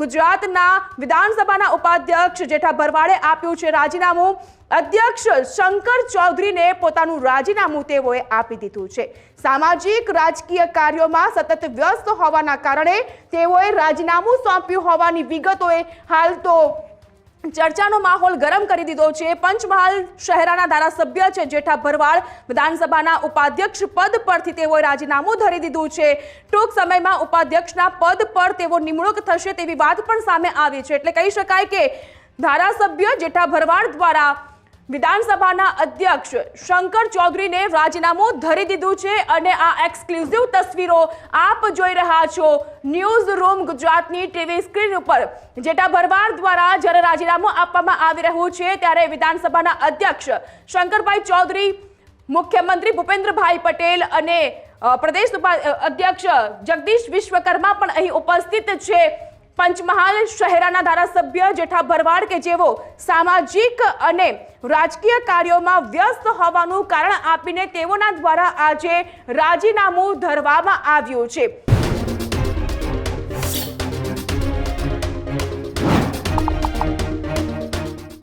ગુજરાતના વિધાનસભાના ઉપાધ્યક્ષ જેઠા ભરવાડે આપ્યું છે રાજીનામું। અધ્યક્ષ શંકર ચૌધરીને પોતાનું રાજીનામું તેઓએ આપી દીધું છે। સામાજિક રાજકીય કાર્યોમાં સતત વ્યસ્ત હોવાના કારણે તેઓએ રાજીનામું સોંપ્યું હોવાની વિગતોએ હાલ તો ચર્ચાનો માહોલ ગરમ કરી દીધો છે। પંચમહાલ શહેરના ધારાસભ્ય છે જેઠા ભરવાડ વિધાનસભાના ઉપાધ્યક્ષ પદ પરથી તેઓએ રાજીનામું ધરી દીધું છે। ટૂંક સમયમાં ઉપાધ્યક્ષના પદ પર તેઓ નિમણૂક થશે તેવી વાત પણ સામે આવી છે। એટલે કહી શકાય કે ધારાસભ્ય જેઠા ભરવાડ દ્વારા વિધાનસભાના અધ્યક્ષ શંકર ચૌધરીને રાજીનામું ધરી દીધું છે અને આ એક્સક્લુઝિવ તસવીરો આપ જોઈ રહ્યા છો ન્યૂઝ રૂમ ગુજરાતની ટીવી સ્ક્રીન ઉપર। જેઠા ભરવાડ દ્વારા જ્યારે રાજીનામું આપવામાં આવી રહ્યું છે ત્યારે વિધાનસભાના અધ્યક્ષ શંકરભાઈ ચૌધરી, મુખ્યમંત્રી ભૂપેન્દ્રભાઈ પટેલ અને પ્રદેશ અધ્યક્ષ જગદીશ વિશ્વકર્મા પણ અહીં ઉપસ્થિત છે। પંચમહાલ શહેરના ધારાસભ્ય જેઠા ભરવાડ કે જેઓ સામાજિક અને રાજકીય કાર્યોમાં વ્યસ્ત હોવાનું કારણ આપીને તેઓના દ્વારા આજે રાજીનામું ધરવામાં આવ્યું છે।